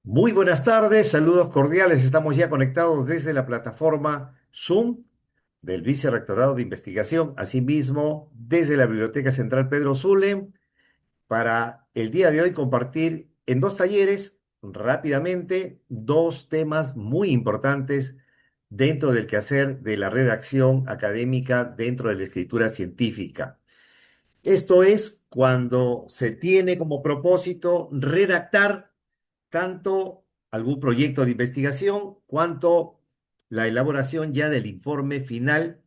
Muy buenas tardes, saludos cordiales. Estamos ya conectados desde la plataforma Zoom del Vicerrectorado de Investigación, asimismo desde la Biblioteca Central Pedro Zulem, para el día de hoy compartir en dos talleres rápidamente dos temas muy importantes dentro del quehacer de la redacción académica dentro de la escritura científica. Esto es cuando se tiene como propósito redactar tanto algún proyecto de investigación cuanto la elaboración ya del informe final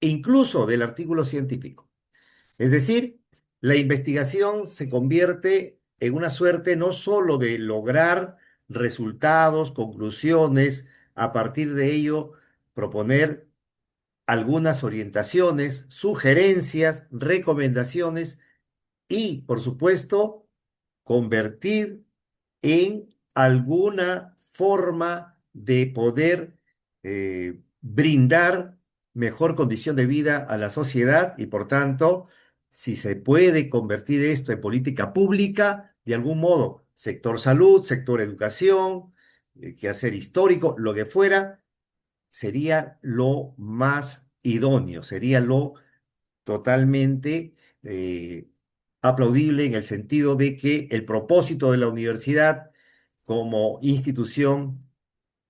e incluso del artículo científico. Es decir, la investigación se convierte en una suerte no sólo de lograr resultados, conclusiones, a partir de ello proponer algunas orientaciones, sugerencias, recomendaciones y, por supuesto, convertir en alguna forma de poder brindar mejor condición de vida a la sociedad y, por tanto, si se puede convertir esto en política pública, de algún modo, sector salud, sector educación, quehacer histórico, lo que fuera, sería lo más idóneo, sería lo totalmente aplaudible en el sentido de que el propósito de la universidad como institución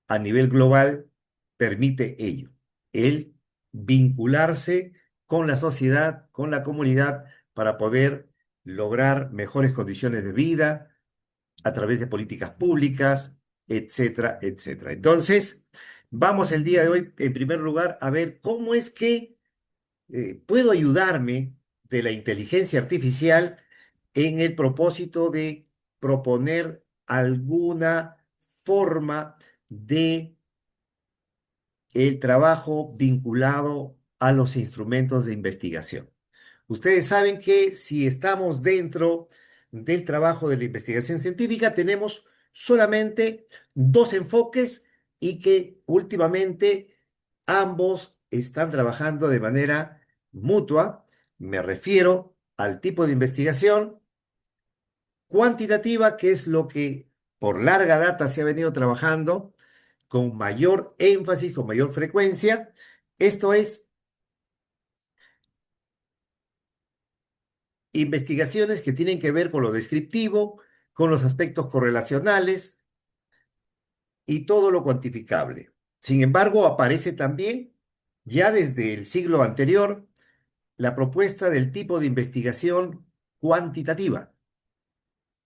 a nivel global permite ello, el vincularse con la sociedad, con la comunidad, para poder lograr mejores condiciones de vida a través de políticas públicas, etcétera, etcétera. Entonces, vamos el día de hoy, en primer lugar, a ver cómo es que puedo ayudarme de la inteligencia artificial en el propósito de proponer alguna forma de el trabajo vinculado a los instrumentos de investigación. Ustedes saben que si estamos dentro del trabajo de la investigación científica, tenemos solamente dos enfoques y que últimamente ambos están trabajando de manera mutua. Me refiero al tipo de investigación cuantitativa, que es lo que por larga data se ha venido trabajando con mayor énfasis, con mayor frecuencia. Esto es investigaciones que tienen que ver con lo descriptivo, con los aspectos correlacionales y todo lo cuantificable. Sin embargo, aparece también, ya desde el siglo anterior, la propuesta del tipo de investigación cuantitativa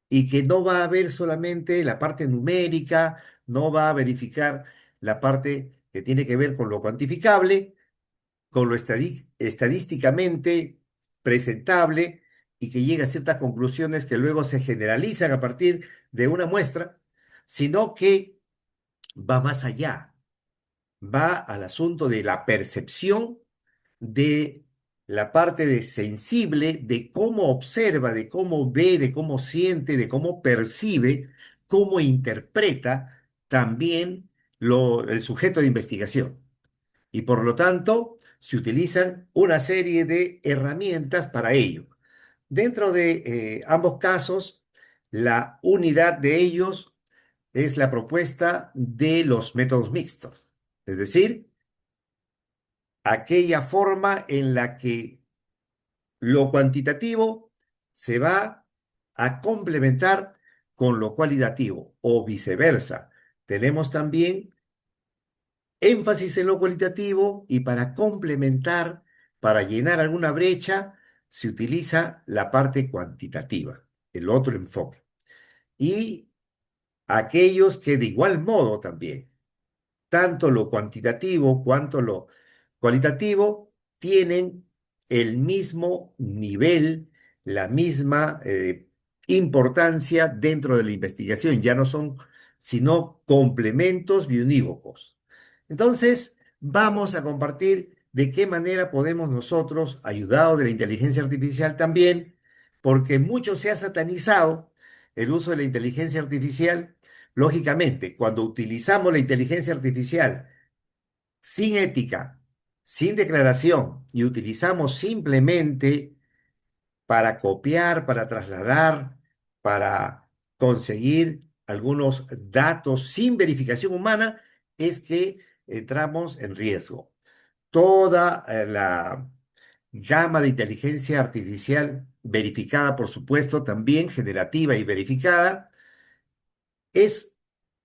y que no va a ver solamente la parte numérica, no va a verificar la parte que tiene que ver con lo cuantificable, con lo estadísticamente presentable y que llega a ciertas conclusiones que luego se generalizan a partir de una muestra, sino que va más allá, va al asunto de la percepción, de la parte de sensible, de cómo observa, de cómo ve, de cómo siente, de cómo percibe, cómo interpreta también el sujeto de investigación. Y por lo tanto, se utilizan una serie de herramientas para ello. Dentro de ambos casos, la unidad de ellos es la propuesta de los métodos mixtos, es decir, aquella forma en la que lo cuantitativo se va a complementar con lo cualitativo o viceversa. Tenemos también énfasis en lo cualitativo y para complementar, para llenar alguna brecha, se utiliza la parte cuantitativa, el otro enfoque. Y aquellos que de igual modo también, tanto lo cuantitativo cuanto lo cualitativo, tienen el mismo nivel, la misma importancia dentro de la investigación. Ya no son sino complementos biunívocos. Entonces, vamos a compartir de qué manera podemos nosotros, ayudados de la inteligencia artificial también, porque mucho se ha satanizado el uso de la inteligencia artificial. Lógicamente, cuando utilizamos la inteligencia artificial sin ética, sin declaración y utilizamos simplemente para copiar, para trasladar, para conseguir algunos datos sin verificación humana, es que entramos en riesgo. Toda la gama de inteligencia artificial verificada, por supuesto, también generativa y verificada, es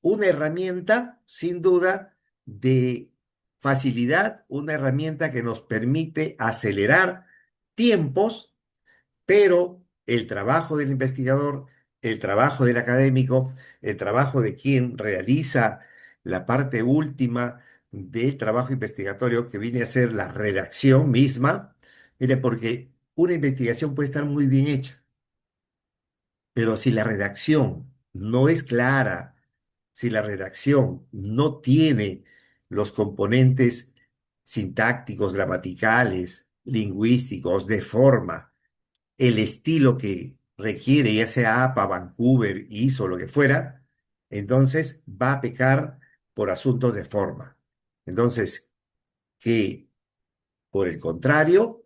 una herramienta, sin duda, de facilidad, una herramienta que nos permite acelerar tiempos, pero el trabajo del investigador, el trabajo del académico, el trabajo de quien realiza la parte última del trabajo investigatorio que viene a ser la redacción misma, mire, porque una investigación puede estar muy bien hecha, pero si la redacción no es clara, si la redacción no tiene los componentes sintácticos, gramaticales, lingüísticos, de forma, el estilo que requiere, ya sea APA, Vancouver, ISO, lo que fuera, entonces va a pecar por asuntos de forma. Entonces, que por el contrario,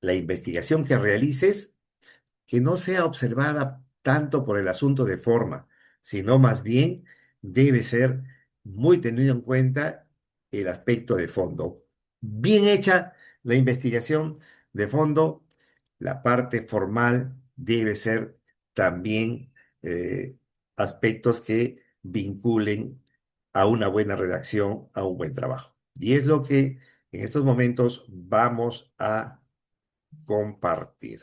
la investigación que realices que no sea observada tanto por el asunto de forma, sino más bien debe ser muy tenido en cuenta el aspecto de fondo. Bien hecha la investigación de fondo, la parte formal debe ser también aspectos que vinculen a una buena redacción, a un buen trabajo. Y es lo que en estos momentos vamos a compartir.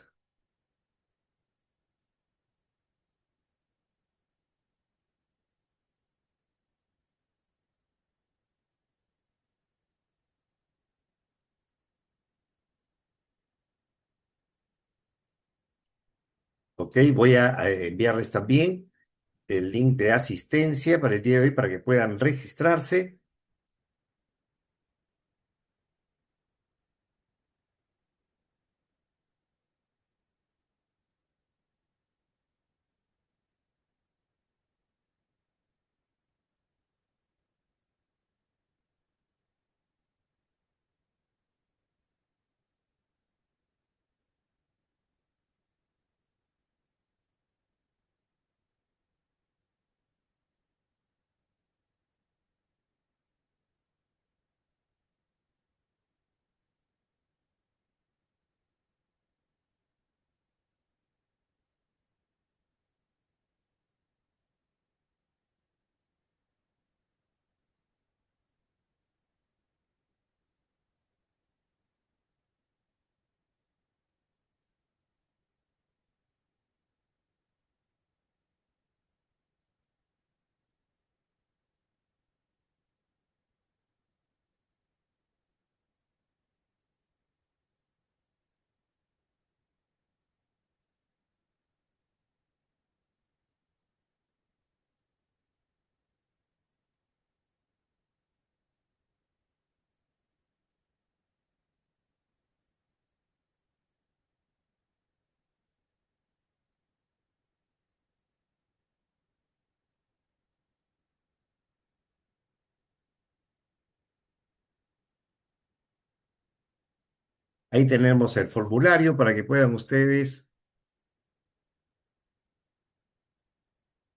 Ok, voy a enviarles también el link de asistencia para el día de hoy para que puedan registrarse. Ahí tenemos el formulario para que puedan ustedes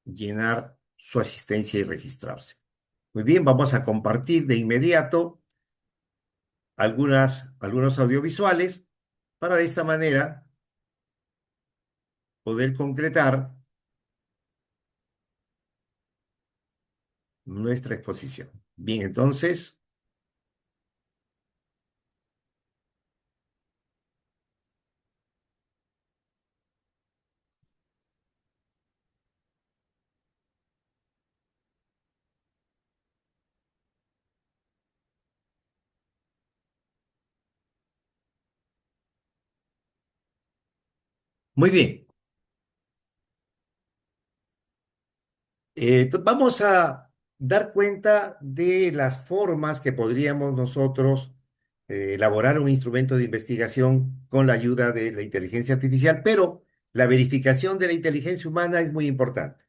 llenar su asistencia y registrarse. Muy bien, vamos a compartir de inmediato algunos audiovisuales para de esta manera poder concretar nuestra exposición. Bien, entonces, muy bien. Vamos a dar cuenta de las formas que podríamos nosotros elaborar un instrumento de investigación con la ayuda de la inteligencia artificial, pero la verificación de la inteligencia humana es muy importante.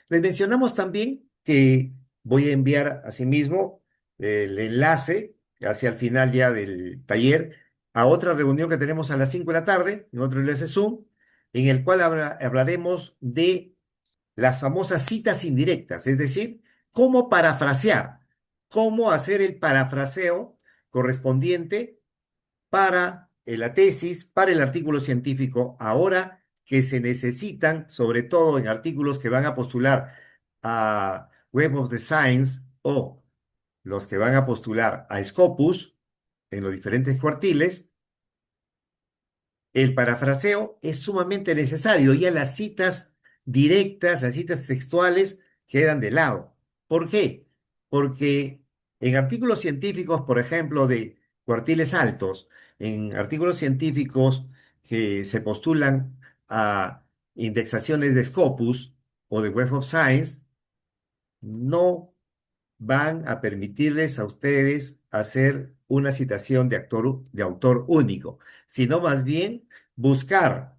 Les mencionamos también que voy a enviar asimismo el enlace hacia el final ya del taller a otra reunión que tenemos a las 5 de la tarde, en otro enlace Zoom, en el cual hablaremos de las famosas citas indirectas, es decir, cómo parafrasear, cómo hacer el parafraseo correspondiente para la tesis, para el artículo científico, ahora que se necesitan, sobre todo en artículos que van a postular a Web of the Science o los que van a postular a Scopus en los diferentes cuartiles. El parafraseo es sumamente necesario. Ya las citas directas, las citas textuales quedan de lado. ¿Por qué? Porque en artículos científicos, por ejemplo, de cuartiles altos, en artículos científicos que se postulan a indexaciones de Scopus o de Web of Science, no van a permitirles a ustedes hacer una citación de autor único, sino más bien buscar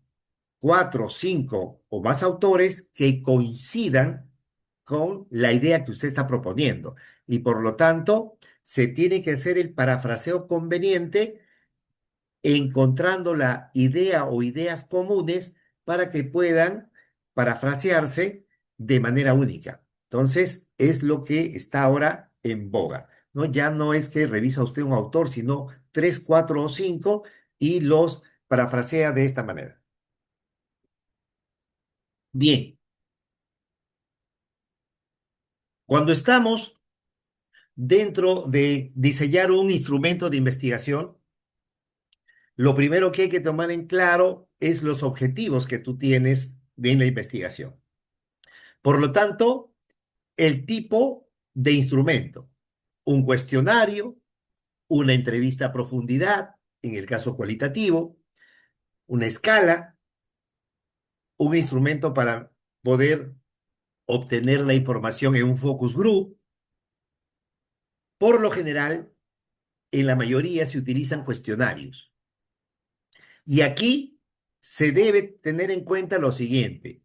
cuatro, cinco o más autores que coincidan con la idea que usted está proponiendo. Y por lo tanto, se tiene que hacer el parafraseo conveniente encontrando la idea o ideas comunes para que puedan parafrasearse de manera única. Entonces, es lo que está ahora en boga, ¿no? Ya no es que revisa usted un autor, sino tres, cuatro o cinco y los parafrasea de esta manera. Bien, cuando estamos dentro de diseñar un instrumento de investigación, lo primero que hay que tomar en claro es los objetivos que tú tienes de la investigación. Por lo tanto, el tipo de instrumento, un cuestionario, una entrevista a profundidad, en el caso cualitativo, una escala, un instrumento para poder obtener la información en un focus group. Por lo general, en la mayoría se utilizan cuestionarios. Y aquí se debe tener en cuenta lo siguiente.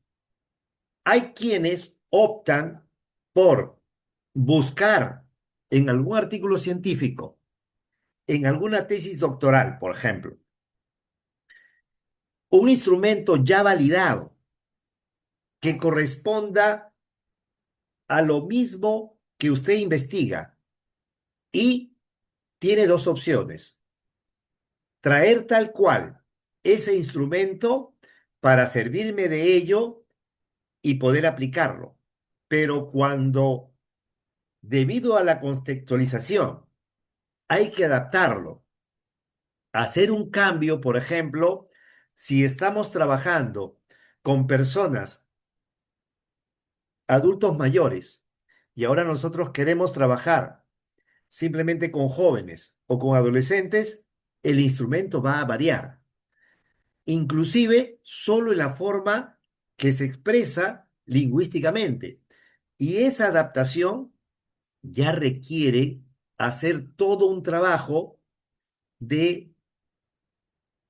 Hay quienes optan por buscar en algún artículo científico, en alguna tesis doctoral, por ejemplo, un instrumento ya validado que corresponda a lo mismo que usted investiga y tiene dos opciones: traer tal cual ese instrumento para servirme de ello y poder aplicarlo. Pero cuando, debido a la contextualización, hay que adaptarlo, hacer un cambio, por ejemplo, si estamos trabajando con personas, adultos mayores, y ahora nosotros queremos trabajar simplemente con jóvenes o con adolescentes, el instrumento va a variar, inclusive solo en la forma que se expresa lingüísticamente. Y esa adaptación ya requiere hacer todo un trabajo de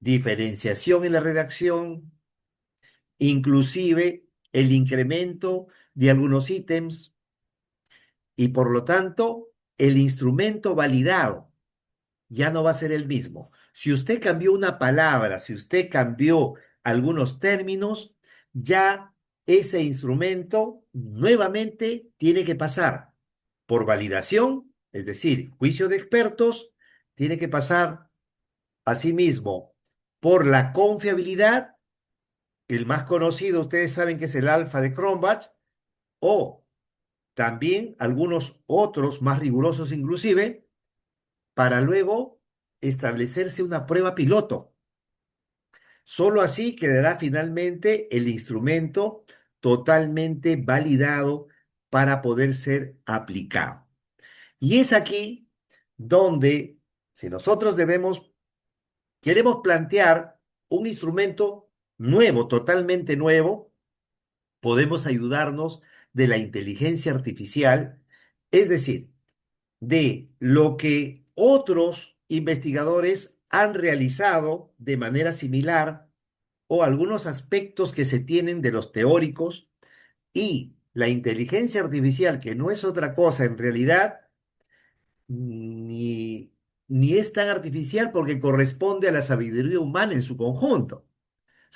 diferenciación en la redacción, inclusive el incremento de algunos ítems y por lo tanto el instrumento validado ya no va a ser el mismo. Si usted cambió una palabra, si usted cambió algunos términos, ya ese instrumento nuevamente tiene que pasar por validación, es decir, juicio de expertos, tiene que pasar asimismo por la confiabilidad, el más conocido, ustedes saben que es el alfa de Cronbach, o también algunos otros más rigurosos inclusive, para luego establecerse una prueba piloto. Solo así quedará finalmente el instrumento totalmente validado para poder ser aplicado. Y es aquí donde, si nosotros queremos plantear un instrumento nuevo, totalmente nuevo, podemos ayudarnos de la inteligencia artificial, es decir, de lo que otros investigadores han realizado de manera similar o algunos aspectos que se tienen de los teóricos y la inteligencia artificial, que no es otra cosa en realidad, ni, ni es tan artificial porque corresponde a la sabiduría humana en su conjunto.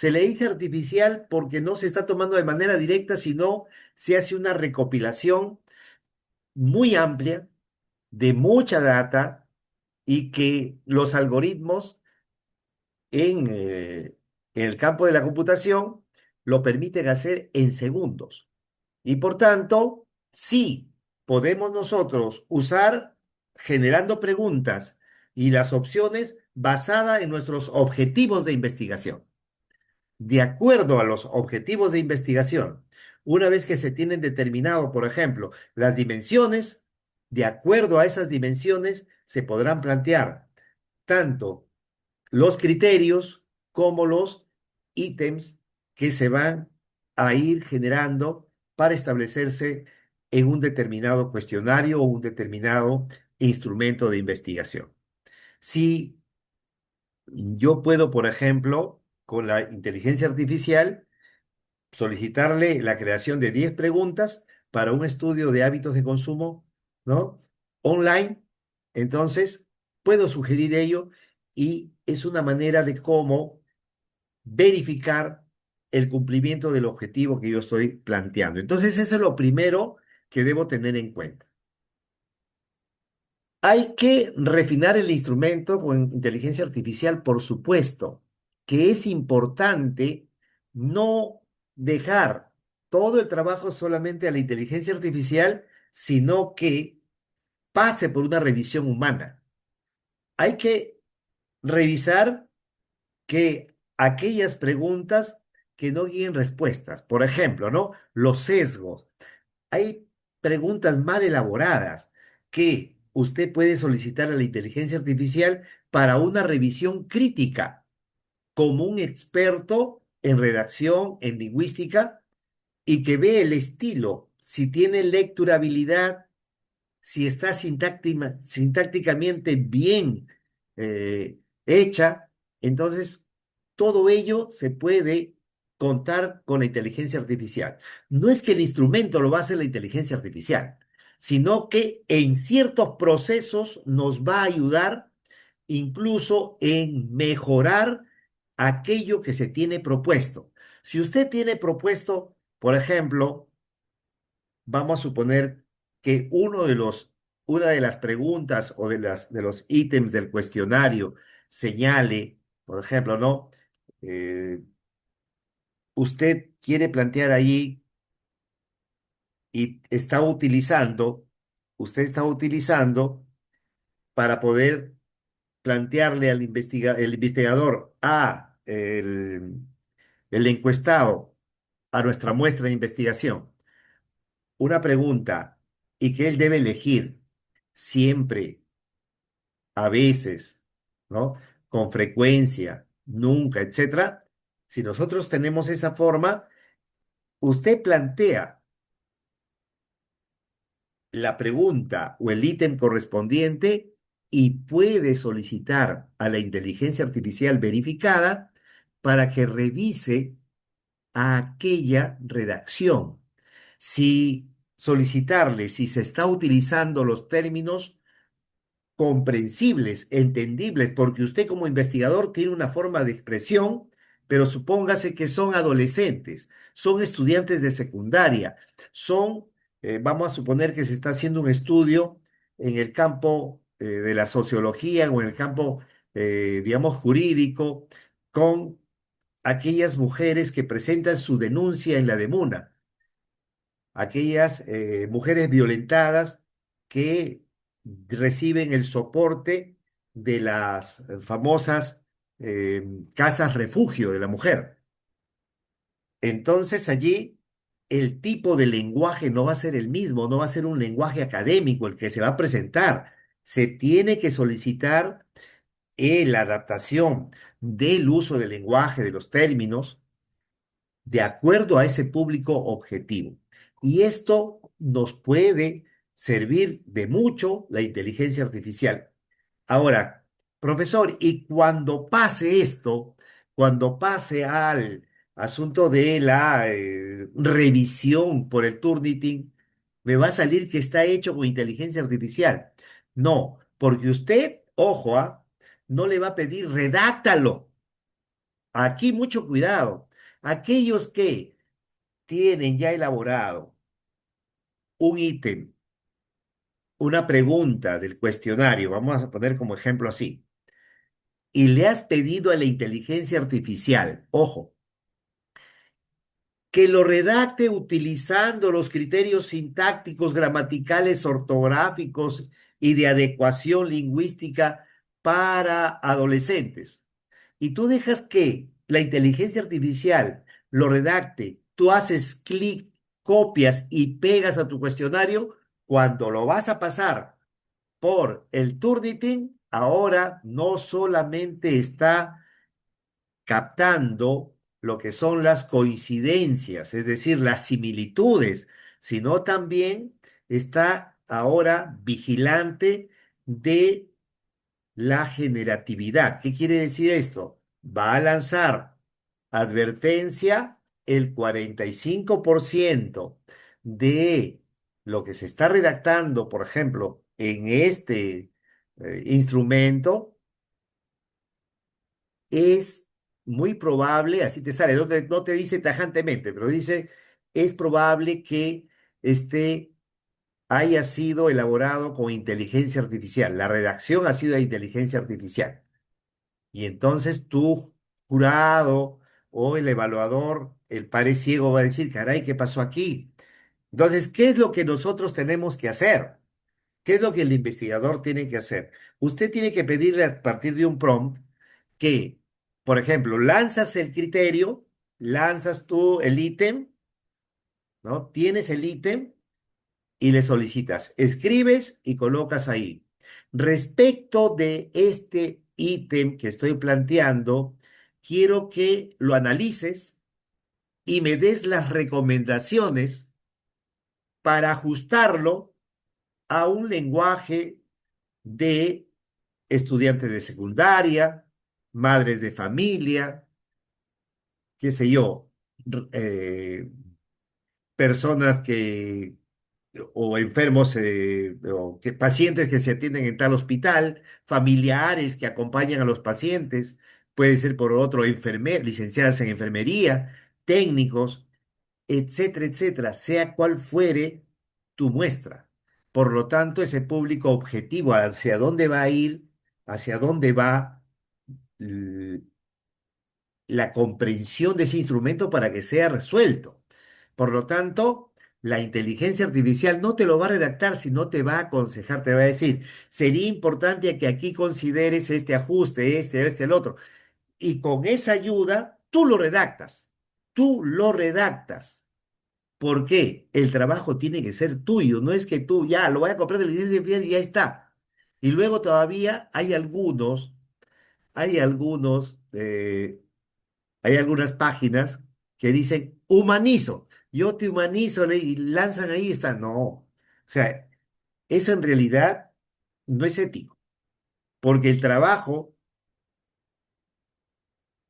Se le dice artificial porque no se está tomando de manera directa, sino se hace una recopilación muy amplia de mucha data y que los algoritmos en el campo de la computación lo permiten hacer en segundos. Y por tanto, sí, podemos nosotros usar generando preguntas y las opciones basadas en nuestros objetivos de investigación. De acuerdo a los objetivos de investigación, una vez que se tienen determinado, por ejemplo, las dimensiones, de acuerdo a esas dimensiones se podrán plantear tanto los criterios como los ítems que se van a ir generando para establecerse en un determinado cuestionario o un determinado instrumento de investigación. Si yo puedo, por ejemplo, con la inteligencia artificial, solicitarle la creación de 10 preguntas para un estudio de hábitos de consumo, ¿no? Online, entonces puedo sugerir ello y es una manera de cómo verificar el cumplimiento del objetivo que yo estoy planteando. Entonces, eso es lo primero que debo tener en cuenta. Hay que refinar el instrumento con inteligencia artificial, por supuesto, que es importante no dejar todo el trabajo solamente a la inteligencia artificial, sino que pase por una revisión humana. Hay que revisar que aquellas preguntas que no guíen respuestas, por ejemplo, ¿no? Los sesgos. Hay preguntas mal elaboradas que usted puede solicitar a la inteligencia artificial para una revisión crítica, como un experto en redacción, en lingüística, y que ve el estilo, si tiene lecturabilidad, si está sintácticamente bien hecha, entonces todo ello se puede contar con la inteligencia artificial. No es que el instrumento lo va a hacer la inteligencia artificial, sino que en ciertos procesos nos va a ayudar incluso en mejorar aquello que se tiene propuesto. Si usted tiene propuesto, por ejemplo, vamos a suponer que una de las preguntas o de los ítems del cuestionario señale, por ejemplo, ¿no? Eh, usted quiere plantear ahí y usted está utilizando para poder plantearle al el investigador el encuestado, a nuestra muestra de investigación una pregunta y que él debe elegir siempre, a veces, ¿no? Con frecuencia, nunca, etcétera. Si nosotros tenemos esa forma, usted plantea la pregunta o el ítem correspondiente y puede solicitar a la inteligencia artificial verificada para que revise aquella redacción. Si solicitarle si se está utilizando los términos comprensibles, entendibles, porque usted como investigador tiene una forma de expresión, pero supóngase que son adolescentes, son estudiantes de secundaria, vamos a suponer que se está haciendo un estudio en el campo de la sociología o en el campo, digamos, jurídico, con aquellas mujeres que presentan su denuncia en la DEMUNA, aquellas mujeres violentadas que reciben el soporte de las famosas casas refugio de la mujer. Entonces allí el tipo de lenguaje no va a ser el mismo, no va a ser un lenguaje académico el que se va a presentar. Se tiene que solicitar la adaptación del uso del lenguaje, de los términos de acuerdo a ese público objetivo. Y esto nos puede servir de mucho la inteligencia artificial. Ahora, profesor, y cuando pase esto, cuando pase al asunto de la revisión por el Turnitin, me va a salir que está hecho con inteligencia artificial. No, porque usted, ojo, no le va a pedir redáctalo. Aquí mucho cuidado. Aquellos que tienen ya elaborado un ítem, una pregunta del cuestionario, vamos a poner como ejemplo así, y le has pedido a la inteligencia artificial, ojo, que lo redacte utilizando los criterios sintácticos, gramaticales, ortográficos y de adecuación lingüística para adolescentes. Y tú dejas que la inteligencia artificial lo redacte, tú haces clic, copias y pegas a tu cuestionario, cuando lo vas a pasar por el Turnitin, ahora no solamente está captando lo que son las coincidencias, es decir, las similitudes, sino también está ahora vigilante de la generatividad. ¿Qué quiere decir esto? Va a lanzar advertencia: el 45% de lo que se está redactando, por ejemplo, en este instrumento, es muy probable, así te sale, no te dice tajantemente, pero dice, es probable que este haya sido elaborado con inteligencia artificial. La redacción ha sido de inteligencia artificial. Y entonces tu jurado o el evaluador, el padre ciego, va a decir, caray, ¿qué pasó aquí? Entonces, ¿qué es lo que nosotros tenemos que hacer? ¿Qué es lo que el investigador tiene que hacer? Usted tiene que pedirle a partir de un prompt que, por ejemplo, lanzas el criterio, lanzas tú el ítem, ¿no? Tienes el ítem y le solicitas, escribes y colocas ahí. Respecto de este ítem que estoy planteando, quiero que lo analices y me des las recomendaciones para ajustarlo a un lenguaje de estudiantes de secundaria, madres de familia, qué sé yo, r- eh, personas que o enfermos o que pacientes que se atienden en tal hospital, familiares que acompañan a los pacientes, puede ser por otro licenciadas en enfermería, técnicos, etcétera, etcétera, sea cual fuere tu muestra. Por lo tanto, ese público objetivo, hacia dónde va a ir, hacia dónde va l- la comprensión de ese instrumento para que sea resuelto. Por lo tanto, la inteligencia artificial no te lo va a redactar, sino te va a aconsejar, te va a decir, sería importante que aquí consideres este ajuste, el otro. Y con esa ayuda, tú lo redactas. Tú lo redactas. ¿Por qué? El trabajo tiene que ser tuyo, no es que tú ya lo voy a comprar de la inteligencia artificial y ya está. Y luego todavía hay algunas páginas que dicen humanizo. Yo te humanizo y lanzan ahí, está. No. O sea, eso en realidad no es ético, porque el trabajo,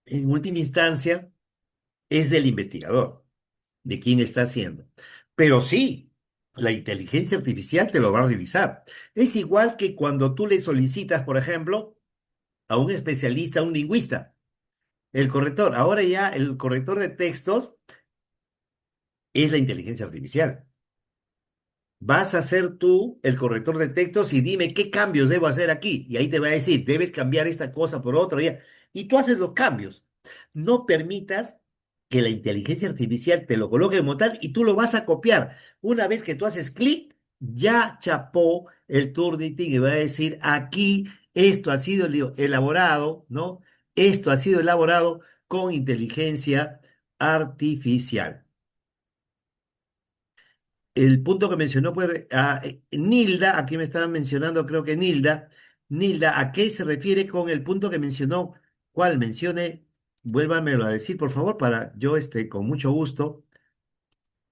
en última instancia, es del investigador, de quien está haciendo. Pero sí, la inteligencia artificial te lo va a revisar. Es igual que cuando tú le solicitas, por ejemplo, a un especialista, a un lingüista, el corrector. Ahora ya el corrector de textos es la inteligencia artificial. Vas a ser tú el corrector de textos y dime qué cambios debo hacer aquí. Y ahí te va a decir, debes cambiar esta cosa por otra. Y tú haces los cambios. No permitas que la inteligencia artificial te lo coloque como tal y tú lo vas a copiar. Una vez que tú haces clic, ya chapó el Turnitin y va a decir, aquí esto ha sido elaborado, ¿no? Esto ha sido elaborado con inteligencia artificial. El punto que mencionó pues, Nilda, aquí me estaban mencionando, creo que Nilda, ¿a qué se refiere con el punto que mencionó? ¿Cuál mencione? Vuélvanmelo a decir, por favor, para yo con mucho gusto,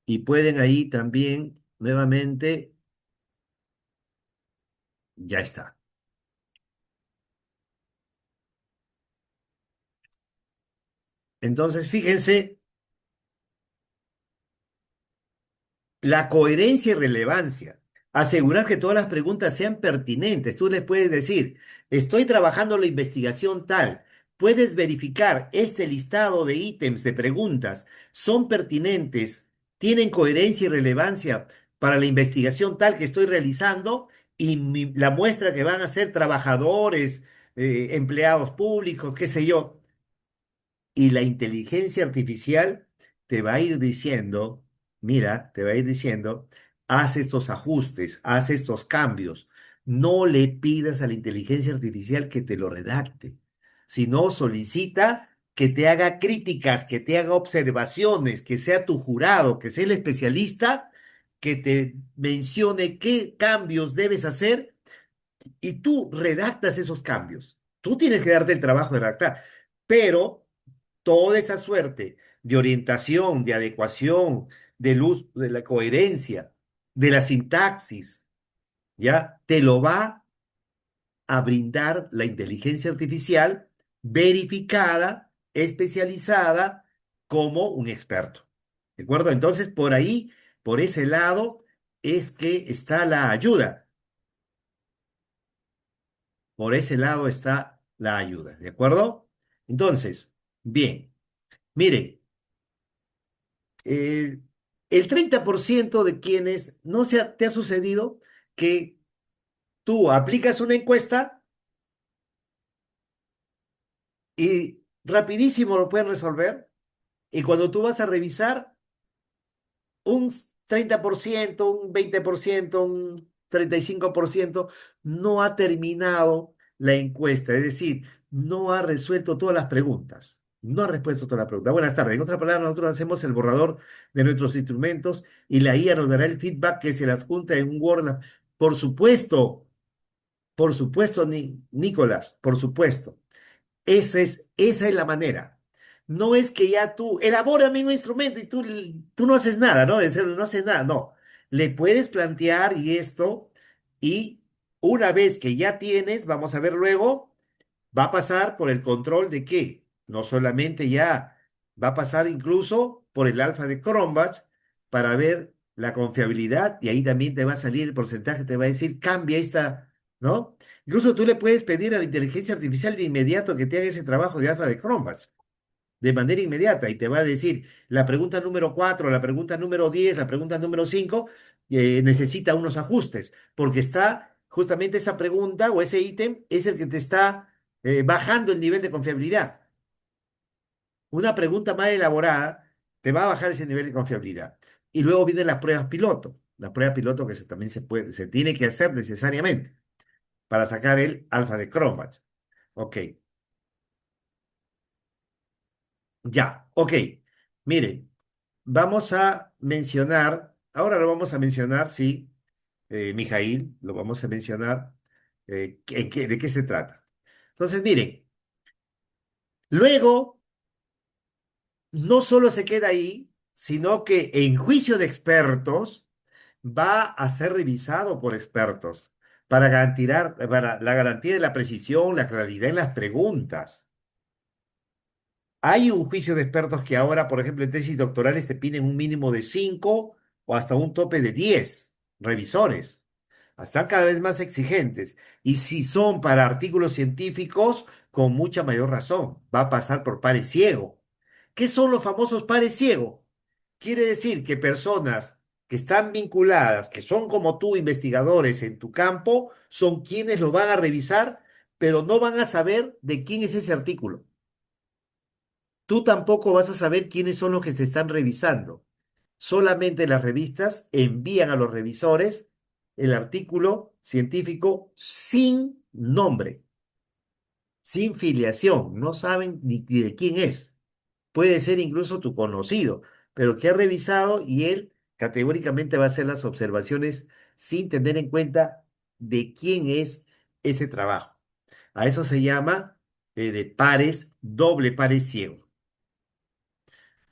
y pueden ahí también, nuevamente, ya está. Entonces, fíjense, la coherencia y relevancia. Asegurar que todas las preguntas sean pertinentes. Tú les puedes decir, estoy trabajando la investigación tal. puedes verificar este listado de ítems, de preguntas, son pertinentes, tienen coherencia y relevancia para la investigación tal que estoy realizando y la muestra que van a ser trabajadores, empleados públicos, qué sé yo. Y la inteligencia artificial te va a ir diciendo, mira, te va a ir diciendo, haz estos ajustes, haz estos cambios. No le pidas a la inteligencia artificial que te lo redacte, sino solicita que te haga críticas, que te haga observaciones, que sea tu jurado, que sea el especialista, que te mencione qué cambios debes hacer y tú redactas esos cambios. Tú tienes que darte el trabajo de redactar, pero toda esa suerte de orientación, de adecuación, de luz, de la coherencia, de la sintaxis, ¿ya? Te lo va a brindar la inteligencia artificial verificada, especializada como un experto. ¿De acuerdo? Entonces, por ahí, por ese lado, es que está la ayuda. Por ese lado está la ayuda. ¿De acuerdo? Entonces, bien, miren. eh, el 30% de quienes no te ha sucedido que tú aplicas una encuesta y rapidísimo lo puedes resolver y cuando tú vas a revisar un 30%, un 20%, un 35% no ha terminado la encuesta, es decir, no ha resuelto todas las preguntas. No ha resuelto todas las preguntas. Buenas tardes. En otras palabras, nosotros hacemos el borrador de nuestros instrumentos y la IA nos dará el feedback que se le adjunta en un Word. Por supuesto, Nicolás, por supuesto. Esa es la manera. No es que ya tú, elabórame un instrumento y tú no haces nada, ¿no? En serio, no haces nada, no. Le puedes plantear y esto, y una vez que ya tienes, vamos a ver luego, va a pasar por el control de qué. No solamente ya, va a pasar incluso por el alfa de Cronbach para ver la confiabilidad y ahí también te va a salir el porcentaje, te va a decir, cambia esta, ¿no? Incluso tú le puedes pedir a la inteligencia artificial de inmediato que te haga ese trabajo de alfa de Cronbach, de manera inmediata, y te va a decir, la pregunta número 4, la pregunta número 10, la pregunta número 5 necesita unos ajustes, porque está justamente esa pregunta o ese ítem es el que te está bajando el nivel de confiabilidad. Una pregunta mal elaborada te va a bajar ese nivel de confiabilidad. Y luego vienen las pruebas piloto, las pruebas piloto que también se tiene que hacer necesariamente para sacar el alfa de Cronbach. Ok, ya, ok. Mire, vamos a mencionar, ahora lo vamos a mencionar, sí, Mijail, lo vamos a mencionar, de qué se trata. Entonces, miren, luego no solo se queda ahí, sino que en juicio de expertos va a ser revisado por expertos para la garantía de la precisión, la claridad en las preguntas. Hay un juicio de expertos que ahora, por ejemplo, en tesis doctorales te piden un mínimo de 5 o hasta un tope de 10 revisores. Están cada vez más exigentes. Y si son para artículos científicos, con mucha mayor razón, va a pasar por pares ciego. ¿Qué son los famosos pares ciego? Quiere decir que personas que están vinculadas, que son como tú, investigadores en tu campo, son quienes lo van a revisar, pero no van a saber de quién es ese artículo. Tú tampoco vas a saber quiénes son los que se están revisando. Solamente las revistas envían a los revisores el artículo científico sin nombre, sin filiación. No saben ni de quién es. Puede ser incluso tu conocido, pero que ha revisado y él categóricamente va a hacer las observaciones sin tener en cuenta de quién es ese trabajo. A eso se llama de pares, doble pares ciego.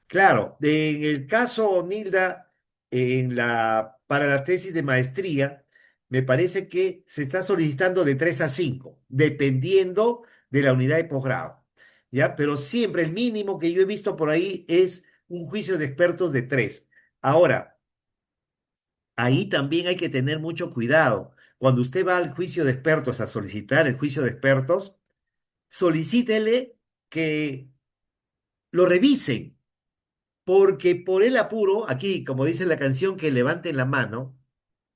Claro, en el caso, Nilda, para la tesis de maestría, me parece que se está solicitando de 3 a 5, dependiendo de la unidad de posgrado, ¿ya? Pero siempre el mínimo que yo he visto por ahí es un juicio de expertos de 3. Ahora, ahí también hay que tener mucho cuidado. Cuando usted va al juicio de expertos a solicitar el juicio de expertos, solicítele que lo revisen, porque por el apuro, aquí, como dice la canción, que levanten la mano,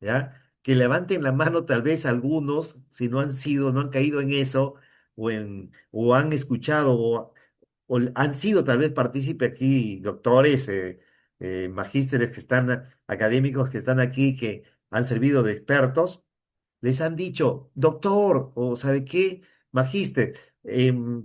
¿ya? Que levanten la mano tal vez algunos, si no han sido, no han caído en eso, o han escuchado, o han sido tal vez partícipes aquí, doctores, magísteres que están, académicos que están aquí, que han servido de expertos, les han dicho, doctor, o ¿sabe qué? Magíster,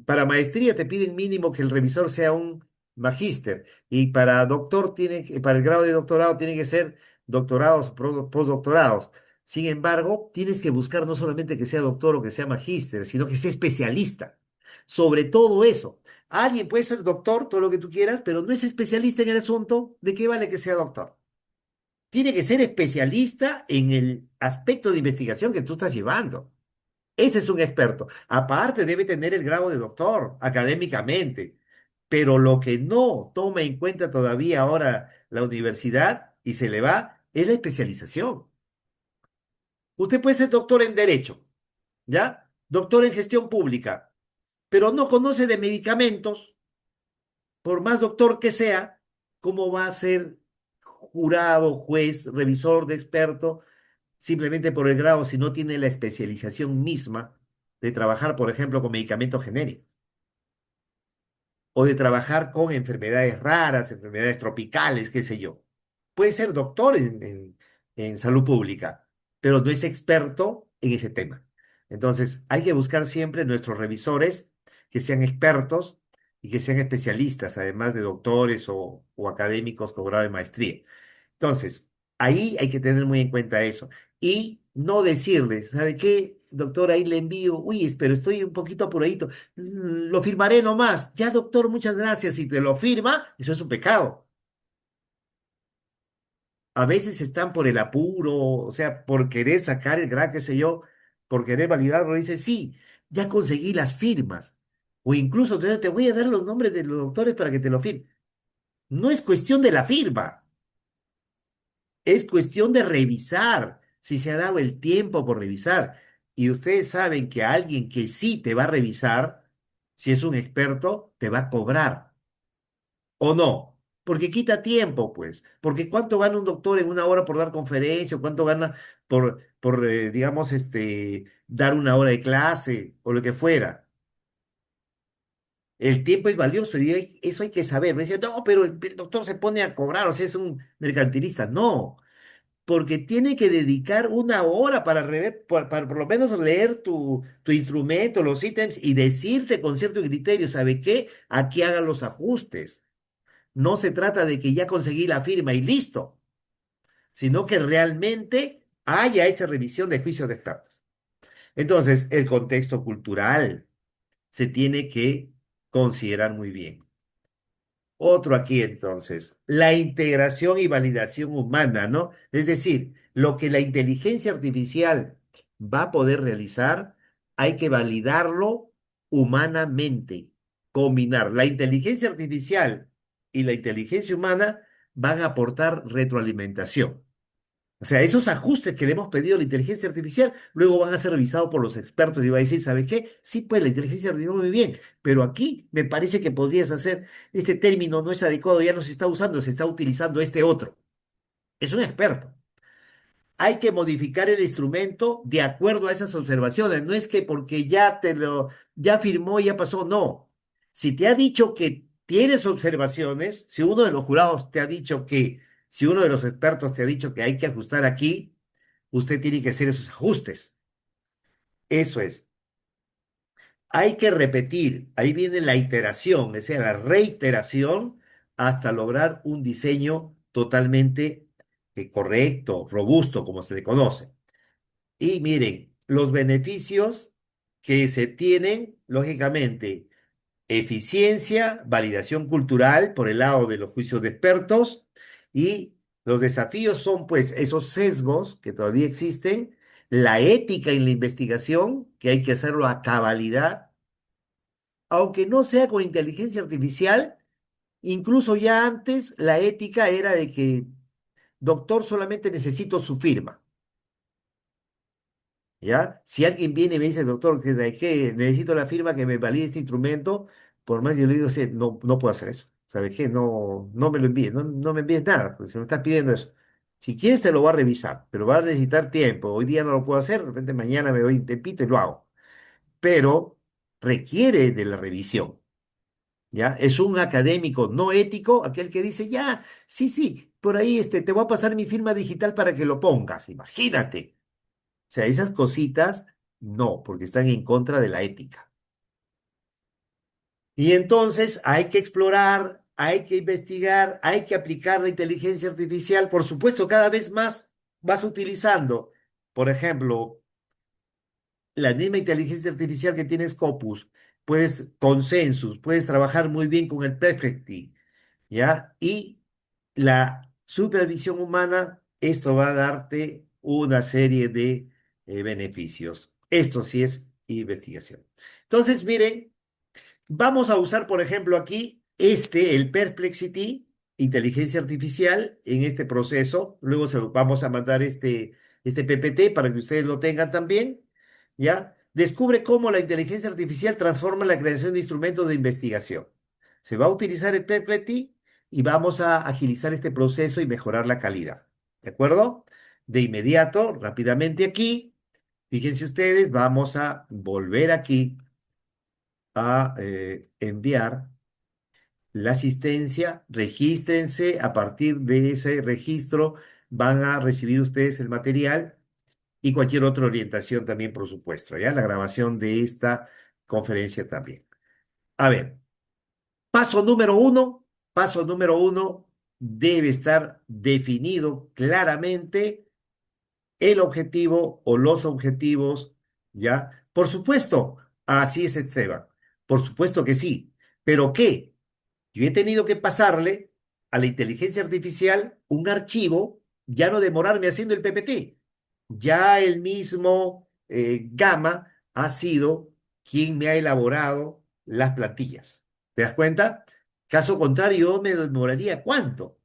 para maestría te piden mínimo que el revisor sea un magíster, y para doctor para el grado de doctorado tiene que ser doctorados, postdoctorados. Sin embargo, tienes que buscar no solamente que sea doctor o que sea magíster, sino que sea especialista. Sobre todo eso. Alguien puede ser doctor, todo lo que tú quieras, pero no es especialista en el asunto. ¿De qué vale que sea doctor? Tiene que ser especialista en el aspecto de investigación que tú estás llevando. Ese es un experto. Aparte, debe tener el grado de doctor académicamente. Pero lo que no toma en cuenta todavía ahora la universidad y se le va es la especialización. Usted puede ser doctor en Derecho, ¿ya? Doctor en Gestión Pública, pero no conoce de medicamentos, por más doctor que sea, ¿cómo va a ser jurado, juez, revisor de experto simplemente por el grado si no tiene la especialización misma de trabajar, por ejemplo, con medicamentos genéricos o de trabajar con enfermedades raras, enfermedades tropicales, qué sé yo? Puede ser doctor en salud pública, pero no es experto en ese tema. Entonces, hay que buscar siempre nuestros revisores que sean expertos y que sean especialistas, además de doctores o académicos con grado de maestría. Entonces, ahí hay que tener muy en cuenta eso. Y no decirle, ¿sabe qué, doctor? Ahí le envío, uy, pero estoy un poquito apuradito, lo firmaré nomás. Ya, doctor, muchas gracias. Si te lo firma, eso es un pecado. A veces están por el apuro, o sea, por querer sacar el gran, qué sé yo, por querer validarlo, dice, sí, ya conseguí las firmas. O incluso te voy a dar los nombres de los doctores para que te lo firmen. No es cuestión de la firma. Es cuestión de revisar, si se ha dado el tiempo por revisar. Y ustedes saben que alguien que sí te va a revisar, si es un experto, te va a cobrar. ¿O no? Porque quita tiempo, pues. Porque ¿cuánto gana un doctor en una hora por dar conferencia? ¿O cuánto gana digamos, dar una hora de clase o lo que fuera? El tiempo es valioso y eso hay que saber. Me dice, no, pero el doctor se pone a cobrar, o sea, es un mercantilista. No. Porque tiene que dedicar una hora para, para por lo menos leer tu instrumento, los ítems y decirte con cierto criterio, ¿sabe qué? Aquí hagan los ajustes. No se trata de que ya conseguí la firma y listo, sino que realmente haya esa revisión de juicios de expertos. Entonces, el contexto cultural se tiene que considerar muy bien. Otro aquí entonces, la integración y validación humana, ¿no? Es decir, lo que la inteligencia artificial va a poder realizar, hay que validarlo humanamente, combinar. La inteligencia artificial y la inteligencia humana van a aportar retroalimentación. O sea, esos ajustes que le hemos pedido a la inteligencia artificial luego van a ser revisados por los expertos y va a decir, ¿sabe qué? Sí, pues la inteligencia artificial muy bien, pero aquí me parece que podrías hacer, este término no es adecuado, ya no se está usando, se está utilizando este otro. Es un experto. Hay que modificar el instrumento de acuerdo a esas observaciones. No es que porque ya firmó, ya pasó, no. Si te ha dicho que tienes observaciones, si uno de los jurados te ha dicho si uno de los expertos te ha dicho que hay que ajustar aquí, usted tiene que hacer esos ajustes. Eso es. Hay que repetir, ahí viene la iteración, es decir, la reiteración hasta lograr un diseño totalmente correcto, robusto, como se le conoce. Y miren, los beneficios que se tienen, lógicamente, eficiencia, validación cultural por el lado de los juicios de expertos y los desafíos son pues esos sesgos que todavía existen, la ética en la investigación, que hay que hacerlo a cabalidad, aunque no sea con inteligencia artificial, incluso ya antes la ética era de que doctor solamente necesito su firma. ¿Ya? Si alguien viene y me dice, doctor, que necesito la firma que me valide este instrumento, por más que yo le digo, sí, no, no puedo hacer eso. ¿Sabes qué? No, no me lo envíes, no, no me envíes nada, pues si me estás pidiendo eso. Si quieres te lo voy a revisar, pero va a necesitar tiempo. Hoy día no lo puedo hacer, de repente mañana me doy un tempito y lo hago. Pero requiere de la revisión, ¿ya? Es un académico no ético aquel que dice, ya, sí, sí, por ahí te voy a pasar mi firma digital para que lo pongas, imagínate. O sea, esas cositas, no, porque están en contra de la ética. Y entonces hay que explorar, hay que investigar, hay que aplicar la inteligencia artificial. Por supuesto, cada vez más vas utilizando, por ejemplo, la misma inteligencia artificial que tiene Scopus, puedes Consensus, puedes trabajar muy bien con el Perfecti, ¿ya? Y la supervisión humana, esto va a darte una serie de beneficios. Esto sí es investigación. Entonces, miren. Vamos a usar, por ejemplo, aquí el Perplexity, inteligencia artificial, en este proceso. Luego se lo vamos a mandar este PPT para que ustedes lo tengan también. ¿Ya? Descubre cómo la inteligencia artificial transforma la creación de instrumentos de investigación. Se va a utilizar el Perplexity y vamos a agilizar este proceso y mejorar la calidad. ¿De acuerdo? De inmediato, rápidamente aquí, fíjense ustedes, vamos a volver aquí a enviar la asistencia, regístrense, a partir de ese registro van a recibir ustedes el material y cualquier otra orientación también, por supuesto, ¿ya? La grabación de esta conferencia también. A ver, paso número uno, debe estar definido claramente el objetivo o los objetivos, ¿ya? Por supuesto, así es, Esteban. Por supuesto que sí. ¿Pero qué? Yo he tenido que pasarle a la inteligencia artificial un archivo, ya no demorarme haciendo el PPT. Ya el mismo Gama ha sido quien me ha elaborado las plantillas. ¿Te das cuenta? Caso contrario, yo me demoraría ¿cuánto?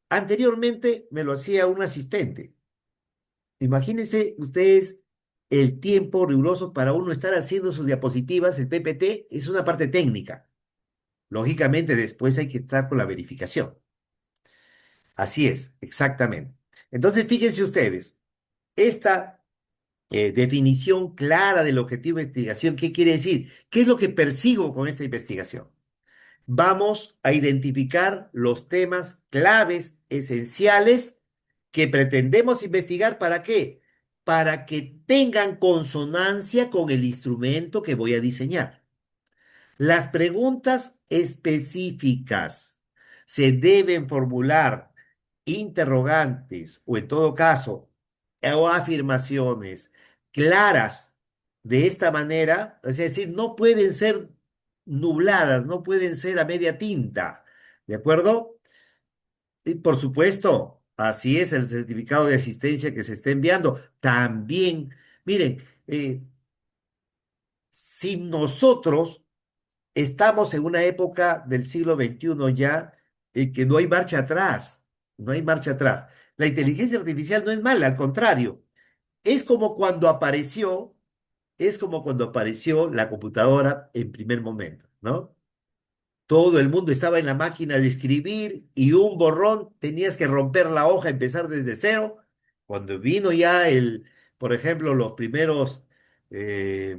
Anteriormente me lo hacía un asistente. Imagínense ustedes el tiempo riguroso para uno estar haciendo sus diapositivas. El PPT es una parte técnica. Lógicamente, después hay que estar con la verificación. Así es, exactamente. Entonces, fíjense ustedes, esta definición clara del objetivo de investigación, ¿qué quiere decir? ¿Qué es lo que persigo con esta investigación? Vamos a identificar los temas claves, esenciales, que pretendemos investigar. ¿Para qué? Para que tengan consonancia con el instrumento que voy a diseñar. Las preguntas específicas se deben formular interrogantes o en todo caso o afirmaciones claras de esta manera, es decir, no pueden ser nubladas, no pueden ser a media tinta, ¿de acuerdo? Y por supuesto, así es el certificado de asistencia que se está enviando. También, miren, si nosotros estamos en una época del siglo XXI ya en que no hay marcha atrás, no hay marcha atrás. La inteligencia artificial no es mala, al contrario, es como cuando apareció, es como cuando apareció la computadora en primer momento, ¿no? Todo el mundo estaba en la máquina de escribir y un borrón, tenías que romper la hoja, empezar desde cero. Cuando vino ya por ejemplo, los primeros eh,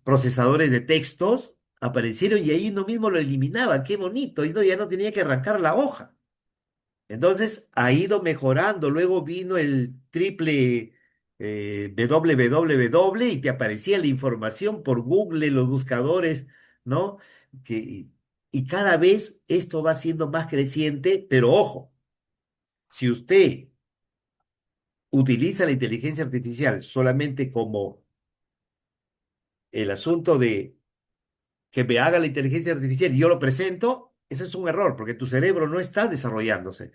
procesadores de textos, aparecieron y ahí uno mismo lo eliminaba. Qué bonito, y ya no tenía que arrancar la hoja. Entonces ha ido mejorando. Luego vino el triple www y te aparecía la información por Google, los buscadores, ¿no? Que, y cada vez esto va siendo más creciente, pero ojo, si usted utiliza la inteligencia artificial solamente como el asunto de que me haga la inteligencia artificial y yo lo presento, eso es un error, porque tu cerebro no está desarrollándose.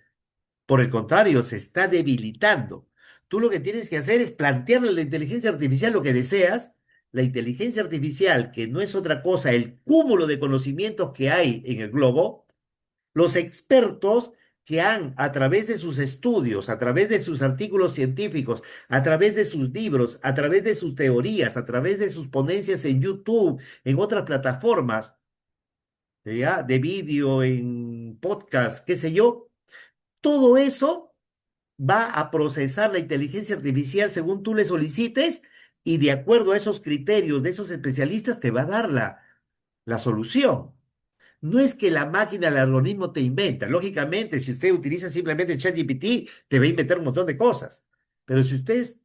Por el contrario, se está debilitando. Tú lo que tienes que hacer es plantearle a la inteligencia artificial lo que deseas. La inteligencia artificial, que no es otra cosa, el cúmulo de conocimientos que hay en el globo, los expertos que han, a través de sus estudios, a través de sus artículos científicos, a través de sus libros, a través de sus teorías, a través de sus ponencias en YouTube, en otras plataformas, ¿ya? De vídeo, en podcast, qué sé yo. Todo eso va a procesar la inteligencia artificial según tú le solicites y de acuerdo a esos criterios de esos especialistas te va a dar la solución. No es que la máquina, el algoritmo te inventa. Lógicamente, si usted utiliza simplemente ChatGPT, te va a inventar un montón de cosas. Pero si usted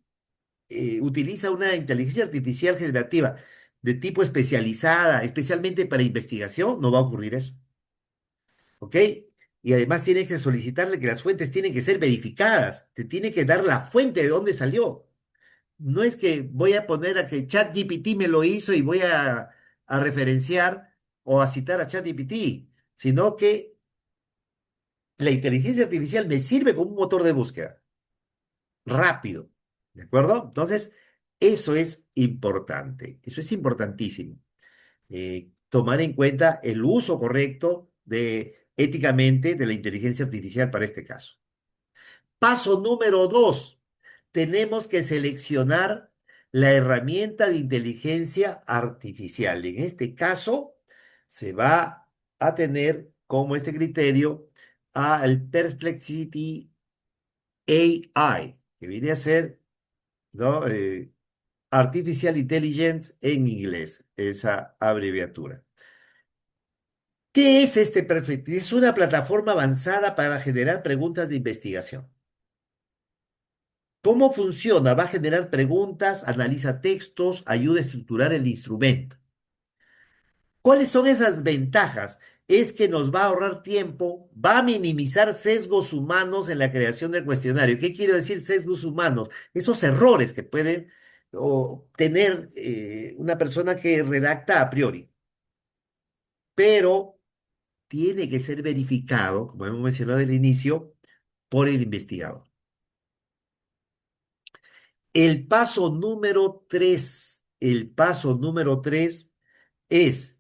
utiliza una inteligencia artificial generativa de tipo especializada, especialmente para investigación, no va a ocurrir eso. ¿Ok? Y además tiene que solicitarle que las fuentes tienen que ser verificadas. Te tiene que dar la fuente de dónde salió. No es que voy a poner a que ChatGPT me lo hizo y voy a referenciar o a citar a ChatGPT, sino que la inteligencia artificial me sirve como un motor de búsqueda rápido. ¿De acuerdo? Entonces, eso es importante. Eso es importantísimo. Tomar en cuenta el uso correcto de éticamente de la inteligencia artificial para este caso. Paso número 2, tenemos que seleccionar la herramienta de inteligencia artificial. En este caso, se va a tener como este criterio al Perplexity AI, que viene a ser, ¿no? Artificial Intelligence en inglés, esa abreviatura. ¿Qué es este Perplexity? Es una plataforma avanzada para generar preguntas de investigación. ¿Cómo funciona? Va a generar preguntas, analiza textos, ayuda a estructurar el instrumento. ¿Cuáles son esas ventajas? Es que nos va a ahorrar tiempo, va a minimizar sesgos humanos en la creación del cuestionario. ¿Qué quiero decir sesgos humanos? Esos errores que pueden tener una persona que redacta a priori, pero tiene que ser verificado, como hemos mencionado al inicio, por el investigador. El paso número tres es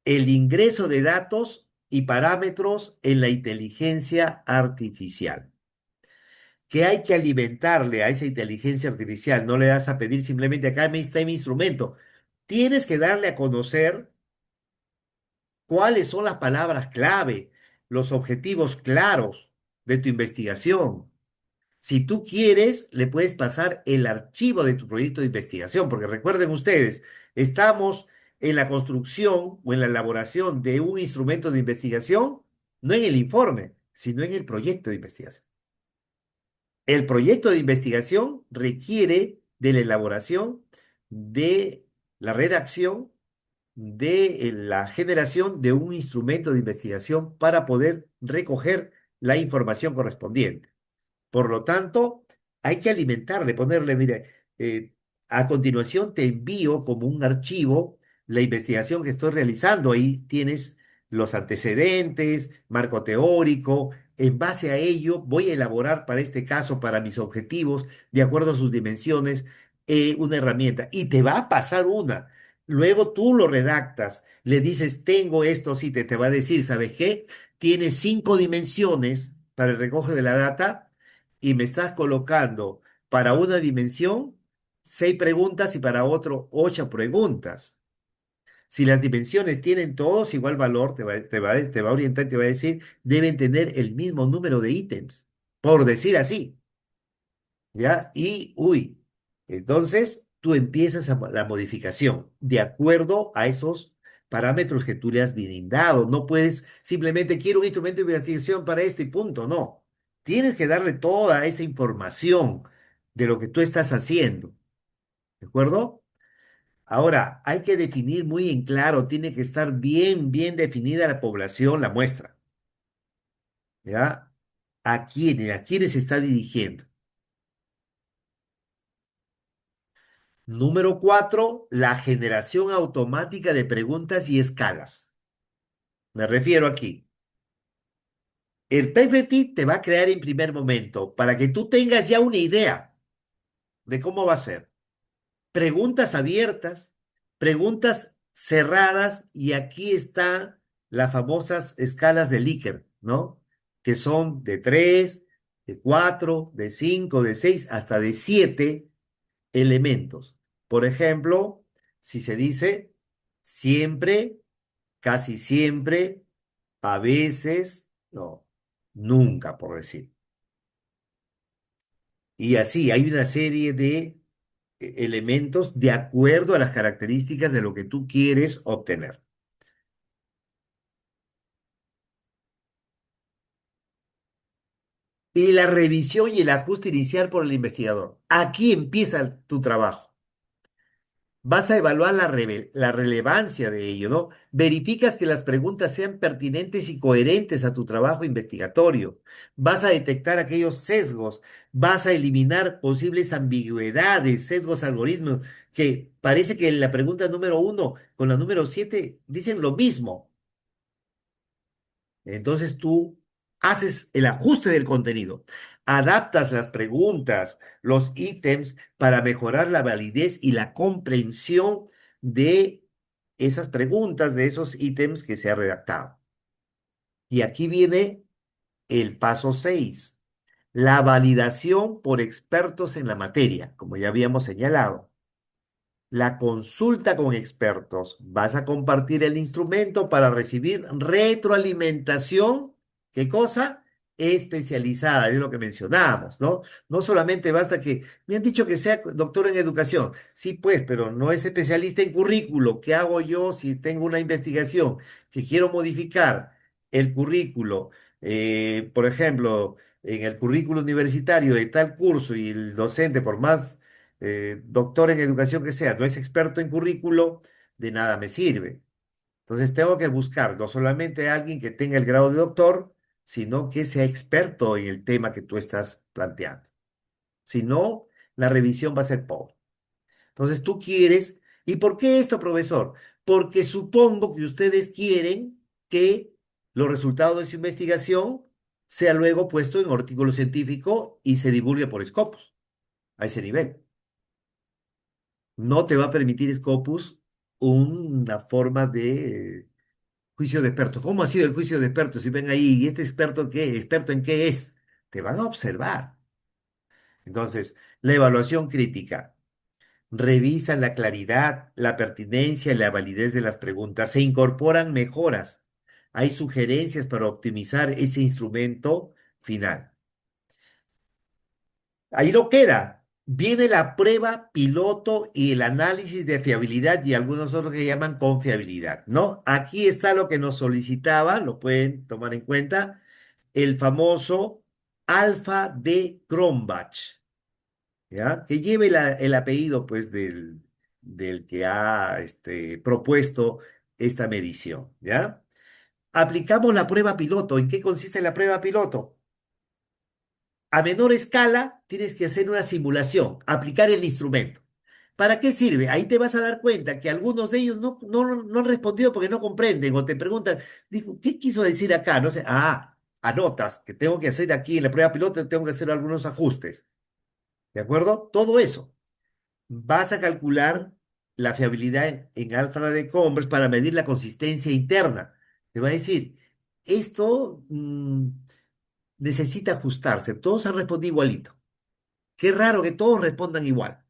el ingreso de datos y parámetros en la inteligencia artificial, que hay que alimentarle a esa inteligencia artificial. No le vas a pedir simplemente acá me está mi instrumento. Tienes que darle a conocer cuáles son las palabras clave, los objetivos claros de tu investigación. Si tú quieres, le puedes pasar el archivo de tu proyecto de investigación, porque recuerden ustedes, estamos en la construcción o en la elaboración de un instrumento de investigación, no en el informe, sino en el proyecto de investigación. El proyecto de investigación requiere de la elaboración, de la redacción, de la generación de un instrumento de investigación para poder recoger la información correspondiente. Por lo tanto, hay que alimentarle, ponerle, mire, eh, a continuación te envío como un archivo la investigación que estoy realizando. Ahí tienes los antecedentes, marco teórico. En base a ello, voy a elaborar para este caso, para mis objetivos, de acuerdo a sus dimensiones, una herramienta. Y te va a pasar una. Luego tú lo redactas, le dices, tengo esto, sí, te va a decir, ¿sabes qué? Tienes 5 dimensiones para el recoge de la data y me estás colocando para una dimensión 6 preguntas y para otro 8 preguntas. Si las dimensiones tienen todos igual valor, te va a orientar y te va a decir, deben tener el mismo número de ítems, por decir así, ¿ya? Y, uy, entonces tú empiezas la modificación de acuerdo a esos parámetros que tú le has brindado. No puedes simplemente, quiero un instrumento de investigación para esto y punto, no. Tienes que darle toda esa información de lo que tú estás haciendo, ¿de acuerdo? Ahora, hay que definir muy en claro, tiene que estar bien, bien definida la población, la muestra, ¿ya? ¿A quiénes se está dirigiendo? Número 4, la generación automática de preguntas y escalas. Me refiero aquí. El PPT te va a crear en primer momento para que tú tengas ya una idea de cómo va a ser. Preguntas abiertas, preguntas cerradas y aquí están las famosas escalas de Likert, ¿no? Que son de 3, de 4, de 5, de 6, hasta de 7 elementos. Por ejemplo, si se dice siempre, casi siempre, A veces, no, nunca, por decir. Y así, hay una serie de elementos de acuerdo a las características de lo que tú quieres obtener. Y la revisión y el ajuste inicial por el investigador. Aquí empieza tu trabajo. Vas a evaluar la relevancia de ello, ¿no? Verificas que las preguntas sean pertinentes y coherentes a tu trabajo investigatorio. Vas a detectar aquellos sesgos. Vas a eliminar posibles ambigüedades, sesgos algoritmos, que parece que en la pregunta número uno con la número siete dicen lo mismo. Entonces tú haces el ajuste del contenido, adaptas las preguntas, los ítems para mejorar la validez y la comprensión de esas preguntas, de esos ítems que se ha redactado. Y aquí viene el paso 6, la validación por expertos en la materia, como ya habíamos señalado. La consulta con expertos. Vas a compartir el instrumento para recibir retroalimentación. ¿Qué cosa? Especializada, es lo que mencionábamos, ¿no? No solamente basta que me han dicho que sea doctor en educación. Sí, pues, pero no es especialista en currículo. ¿Qué hago yo si tengo una investigación que quiero modificar el currículo? Por ejemplo, en el currículo universitario de tal curso y el docente, por más doctor en educación que sea, no es experto en currículo, de nada me sirve. Entonces tengo que buscar no solamente a alguien que tenga el grado de doctor, sino que sea experto en el tema que tú estás planteando. Si no, la revisión va a ser pobre. Entonces tú quieres, ¿y por qué esto, profesor? Porque supongo que ustedes quieren que los resultados de su investigación sea luego puesto en un artículo científico y se divulgue por Scopus, a ese nivel. No te va a permitir Scopus una forma de juicio de expertos. ¿Cómo ha sido el juicio de expertos? Si ven ahí, ¿y este experto qué? ¿Experto en qué es? Te van a observar. Entonces, la evaluación crítica. Revisa la claridad, la pertinencia y la validez de las preguntas. Se incorporan mejoras. Hay sugerencias para optimizar ese instrumento final. Ahí lo queda. Viene la prueba piloto y el análisis de fiabilidad y algunos otros que llaman confiabilidad, ¿no? Aquí está lo que nos solicitaba, lo pueden tomar en cuenta, el famoso alfa de Cronbach, ¿ya? Que lleve el apellido, pues, del que ha propuesto esta medición, ¿ya? Aplicamos la prueba piloto. ¿En qué consiste la prueba piloto? A menor escala, tienes que hacer una simulación, aplicar el instrumento. ¿Para qué sirve? Ahí te vas a dar cuenta que algunos de ellos no han respondido porque no comprenden o te preguntan, dijo, ¿qué quiso decir acá? No sé, anotas que tengo que hacer aquí en la prueba piloto, tengo que hacer algunos ajustes. ¿De acuerdo? Todo eso. Vas a calcular la fiabilidad en alfa de Converse para medir la consistencia interna. Te va a decir, esto necesita ajustarse. Todos han respondido igualito. Qué raro que todos respondan igual.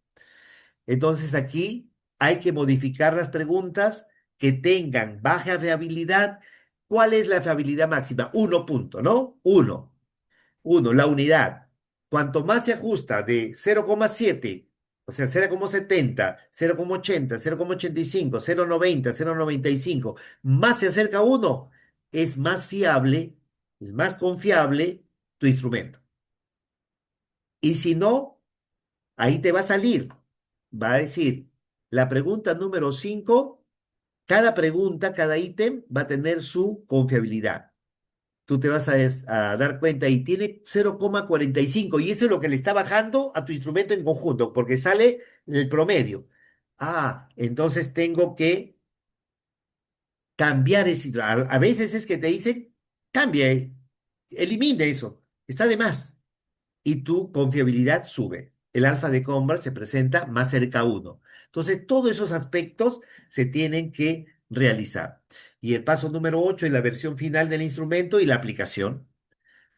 Entonces aquí hay que modificar las preguntas que tengan baja fiabilidad. ¿Cuál es la fiabilidad máxima? Uno punto, ¿no? Uno, la unidad. Cuanto más se ajusta de 0,7, o sea, 0,70, 0,80, 0,85, 0,90, 0,95, más se acerca a uno, es más fiable, es más confiable tu instrumento. Y si no, ahí te va a salir. Va a decir, la pregunta número 5, cada pregunta, cada ítem va a tener su confiabilidad. Tú te vas a dar cuenta y tiene 0,45 y eso es lo que le está bajando a tu instrumento en conjunto, porque sale el promedio. Entonces tengo que cambiar ese. A veces es que te dicen, cambia, elimina eso, está de más. Y tu confiabilidad sube. El alfa de Converse se presenta más cerca a uno. Entonces, todos esos aspectos se tienen que realizar. Y el paso número 8 es la versión final del instrumento y la aplicación.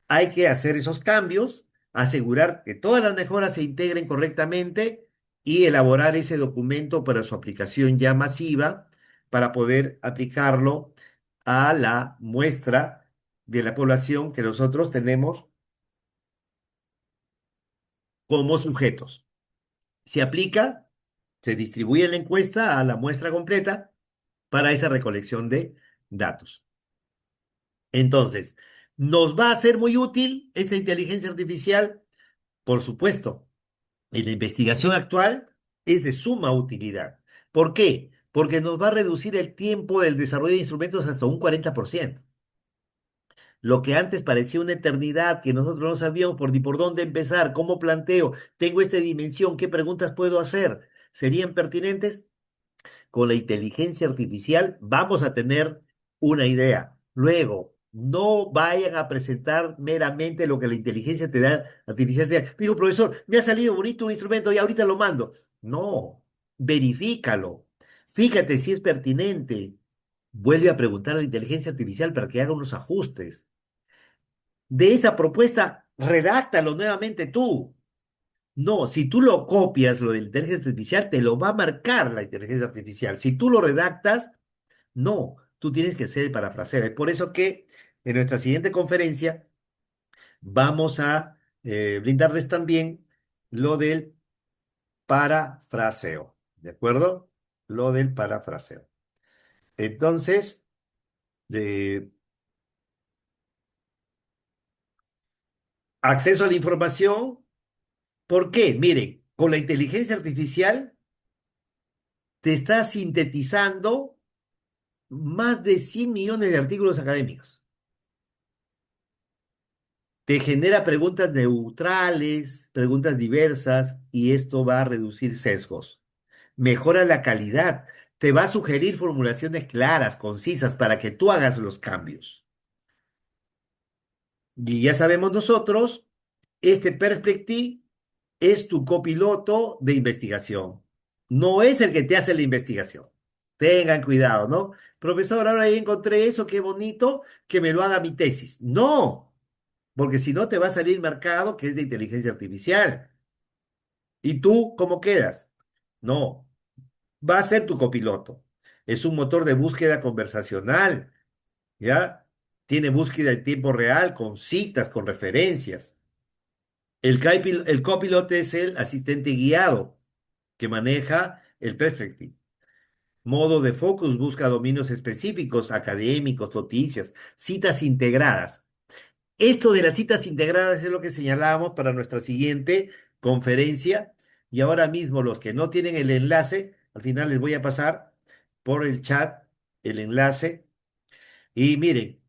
Hay que hacer esos cambios, asegurar que todas las mejoras se integren correctamente y elaborar ese documento para su aplicación ya masiva para poder aplicarlo a la muestra de la población que nosotros tenemos como sujetos. Se aplica, se distribuye la encuesta a la muestra completa para esa recolección de datos. Entonces, ¿nos va a ser muy útil esta inteligencia artificial? Por supuesto. En la investigación actual es de suma utilidad. ¿Por qué? Porque nos va a reducir el tiempo del desarrollo de instrumentos hasta un 40%. Lo que antes parecía una eternidad, que nosotros no sabíamos por ni por dónde empezar, cómo planteo, tengo esta dimensión, qué preguntas puedo hacer, ¿serían pertinentes? Con la inteligencia artificial vamos a tener una idea. Luego, no vayan a presentar meramente lo que la inteligencia te da, artificial te da. Digo, profesor, me ha salido bonito un instrumento y ahorita lo mando. No, verifícalo. Fíjate si es pertinente. Vuelve a preguntar a la inteligencia artificial para que haga unos ajustes. De esa propuesta, redáctalo nuevamente tú. No, si tú lo copias, lo de la inteligencia artificial, te lo va a marcar la inteligencia artificial. Si tú lo redactas, no, tú tienes que hacer el parafraseo. Es por eso que en nuestra siguiente conferencia vamos a brindarles también lo del parafraseo. ¿De acuerdo? Lo del parafraseo. Entonces, de acceso a la información. ¿Por qué? Miren, con la inteligencia artificial te está sintetizando más de 100 millones de artículos académicos. Te genera preguntas neutrales, preguntas diversas, y esto va a reducir sesgos. Mejora la calidad. Te va a sugerir formulaciones claras, concisas, para que tú hagas los cambios. Y ya sabemos nosotros, este Perspective es tu copiloto de investigación. No es el que te hace la investigación. Tengan cuidado, ¿no? Profesor, ahora ya encontré eso, qué bonito, que me lo haga mi tesis. No, porque si no te va a salir marcado que es de inteligencia artificial. ¿Y tú cómo quedas? No, va a ser tu copiloto. Es un motor de búsqueda conversacional, ¿ya? Tiene búsqueda en tiempo real, con citas, con referencias. El copiloto es el asistente guiado que maneja el perspective. Modo de focus busca dominios específicos, académicos, noticias, citas integradas. Esto de las citas integradas es lo que señalábamos para nuestra siguiente conferencia. Y ahora mismo los que no tienen el enlace, al final les voy a pasar por el chat el enlace. Y miren,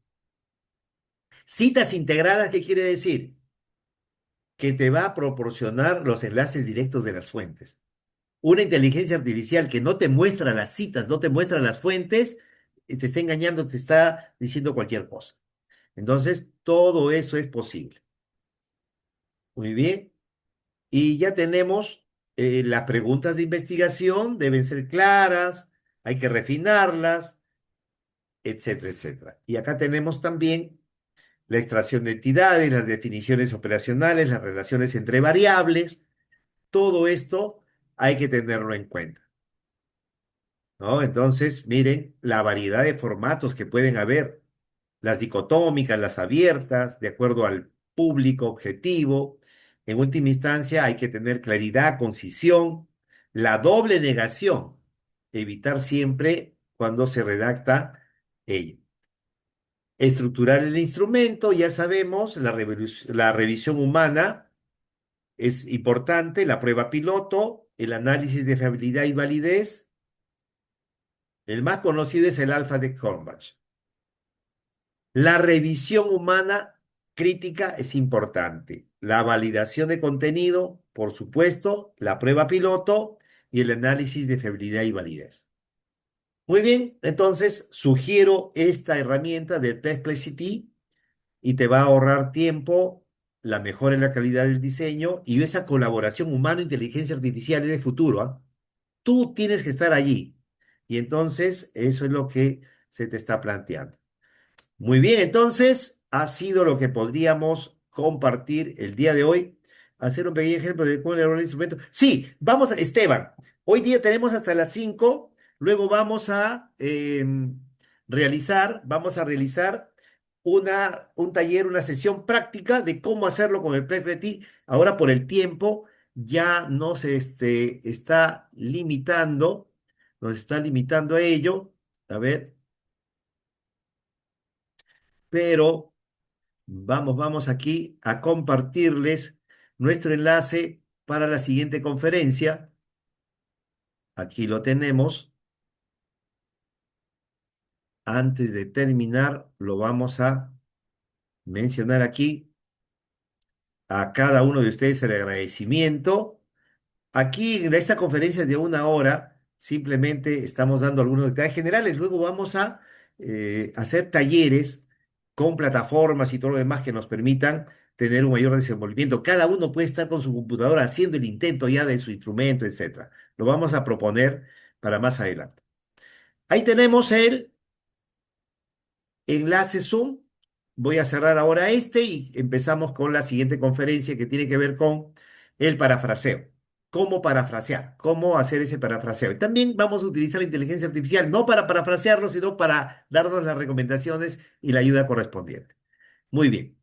citas integradas, ¿qué quiere decir? Que te va a proporcionar los enlaces directos de las fuentes. Una inteligencia artificial que no te muestra las citas, no te muestra las fuentes, te está engañando, te está diciendo cualquier cosa. Entonces, todo eso es posible. Muy bien. Y ya tenemos las preguntas de investigación, deben ser claras, hay que refinarlas, etcétera, etcétera. Y acá tenemos también la extracción de entidades, las definiciones operacionales, las relaciones entre variables, todo esto hay que tenerlo en cuenta, ¿no? Entonces, miren la variedad de formatos que pueden haber, las dicotómicas, las abiertas, de acuerdo al público objetivo. En última instancia, hay que tener claridad, concisión, la doble negación, evitar siempre cuando se redacta ello. Estructurar el instrumento, ya sabemos, la revisión humana es importante, la prueba piloto, el análisis de fiabilidad y validez. El más conocido es el alfa de Cronbach. La revisión humana crítica es importante. La validación de contenido, por supuesto, la prueba piloto y el análisis de fiabilidad y validez. Muy bien, entonces sugiero esta herramienta del Perplexity y te va a ahorrar tiempo, la mejora en la calidad del diseño y esa colaboración humano-inteligencia artificial en el futuro, ¿ah? Tú tienes que estar allí. Y entonces eso es lo que se te está planteando. Muy bien, entonces ha sido lo que podríamos compartir el día de hoy. Hacer un pequeño ejemplo de cómo elaborar el instrumento. Sí, vamos a, Esteban, hoy día tenemos hasta las 5. Luego vamos vamos a realizar un taller, una sesión práctica de cómo hacerlo con el PET-CT. Ahora por el tiempo ya nos nos está limitando a ello. A ver, pero vamos aquí a compartirles nuestro enlace para la siguiente conferencia. Aquí lo tenemos. Antes de terminar, lo vamos a mencionar aquí a cada uno de ustedes el agradecimiento. Aquí en esta conferencia de una hora, simplemente estamos dando algunos detalles generales. Luego vamos a hacer talleres con plataformas y todo lo demás que nos permitan tener un mayor desenvolvimiento. Cada uno puede estar con su computadora haciendo el intento ya de su instrumento, etcétera. Lo vamos a proponer para más adelante. Ahí tenemos el enlace Zoom. Voy a cerrar ahora este y empezamos con la siguiente conferencia que tiene que ver con el parafraseo. Cómo parafrasear, cómo hacer ese parafraseo. Y también vamos a utilizar la inteligencia artificial, no para parafrasearlo, sino para darnos las recomendaciones y la ayuda correspondiente. Muy bien.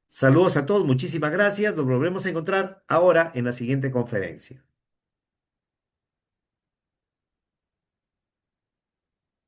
Saludos a todos, muchísimas gracias. Nos volvemos a encontrar ahora en la siguiente conferencia.